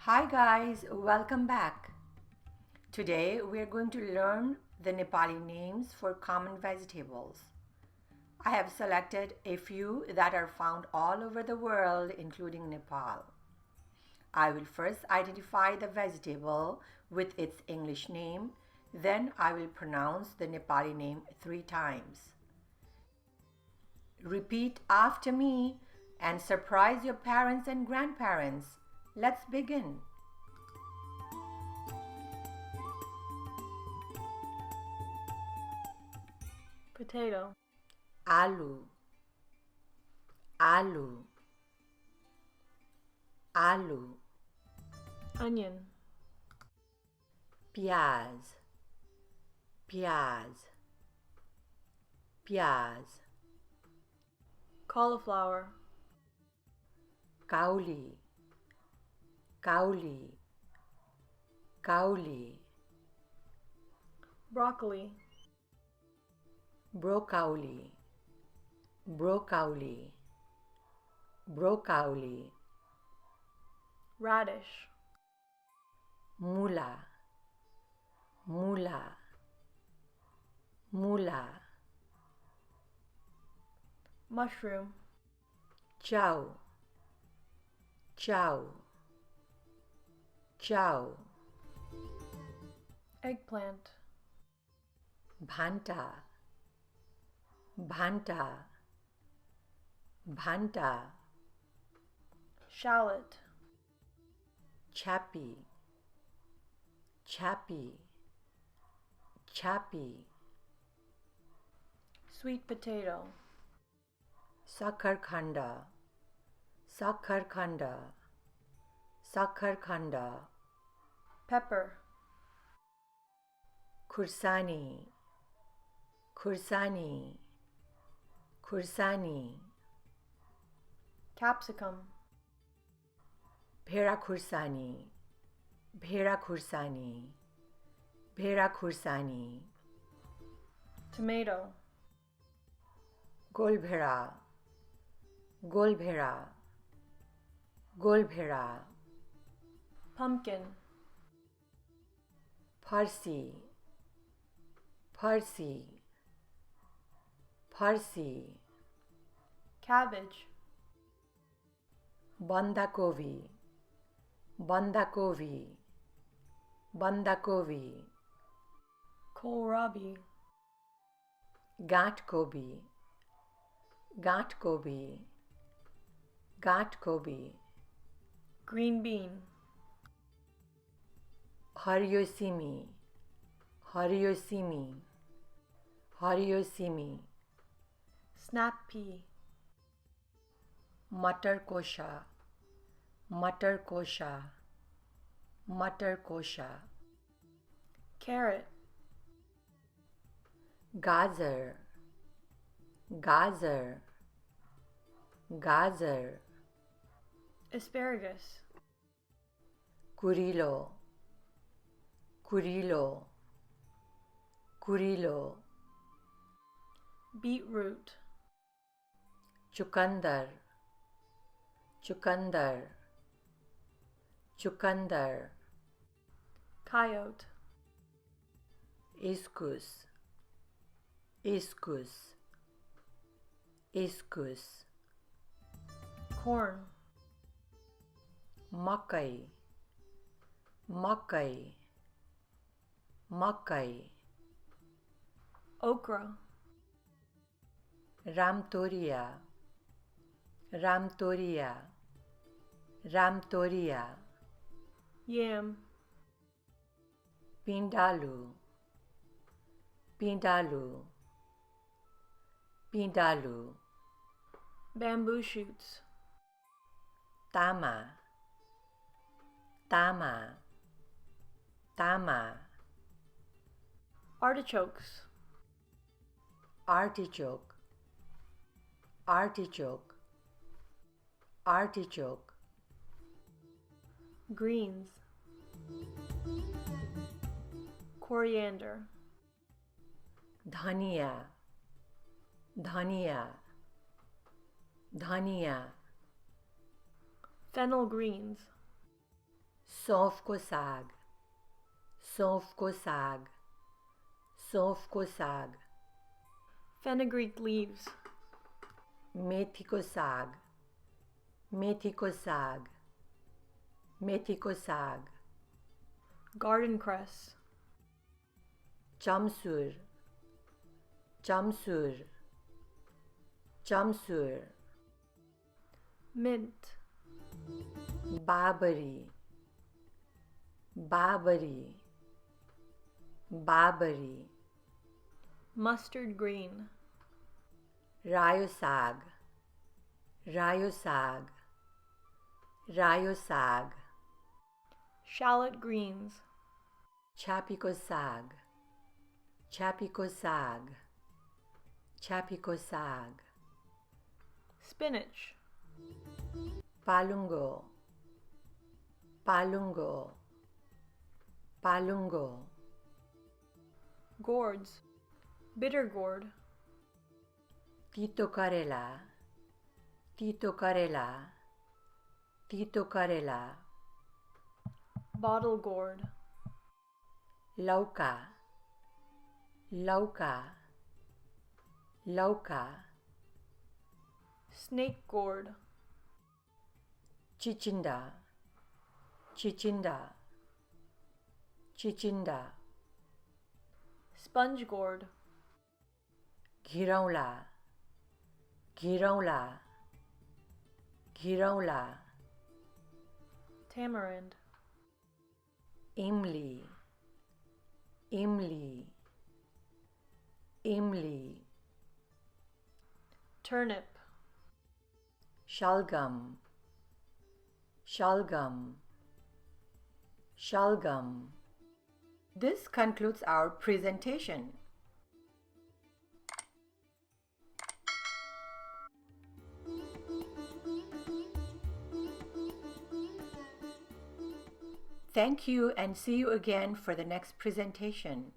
Hi guys, welcome back. Today we are going to learn the Nepali names for common vegetables. I have selected a few that are found all over the world, including Nepal. I will first identify the vegetable with its English name, then I will pronounce the Nepali name 3 times. Repeat after me and surprise your parents and grandparents. Let's begin. Potato, Aloo, aloo, aloo. onion, Pyaz, pyaz, pyaz. cauliflower, Kauli, kauli, kauli. broccoli, Broccoli, broccoli, broccoli. radish, Mula, mula, mula. mushroom, Chow, chow, chow. eggplant, Bhanta, bhanta, bhanta. shallot, Chappy, chappy, chappy. sweet potato, Sakharkhanda, sakharkhanda, sakharkhanda. pepper, Khursani, khursani, khursani. capsicum, Bhera khursani, bhera khursani, bhera khursani. tomato, Golbhera, golbhera, golbhera. pumpkin, Farsi, farsi, farsi. cabbage, Bandakovi, bandakovi, bandakovi. kohlrabi, Gatkobi, gatkobi, gatkobi. green bean, Haryosimi, haryosimi, haryosimi. snap pea, Matar kosha, matar kosha, matar kosha. carrot, Gajar, gajar, gajar. asparagus, Kurilo, kurilo, kurilo. beetroot, Chukandar, chukandar, chukandar. coyote, Iskus, iskus, iskus. corn, Makai, makai, makai. okra, Ramtoria, ramtoria, ramtoria. yam, Pindalu, pindalu, pindalu. bamboo shoots, Tama, tama, tama. artichokes, Artichoke, artichoke, artichoke. greens, coriander, Dhania, dhania, dhania. fennel greens, सौंफ को साग, सौंफ को साग, सौंफ को साग, fenugreek leaves, मेथी को साग, मेथी को साग, मेथी को साग, garden cress, चमसूर, चमसूर, चमसूर, mint, Babri, Babri, Babri, mustard green, रायो साग, रायो साग, रायो साग, shallot greens, छापी को साग, छापी को साग, छापी को साग, spinach, पालुंगो, पालुंगो, पालुंगो, gourds, bitter gourd, तीतो करेला, तीतो करेला, तीतो करेला, bottle gourd, लौका, लौका, लौका, snake gourd, चिचिंडा, चिचिंडा, चिचिंडा, sponge gourd, घिरौला, घिरौला, घिरौला, tamarind, इमली, इमली, इमली, turnip, शलगम, शलगम, शलगम. This concludes our presentation. Thank you and see you again for the next presentation.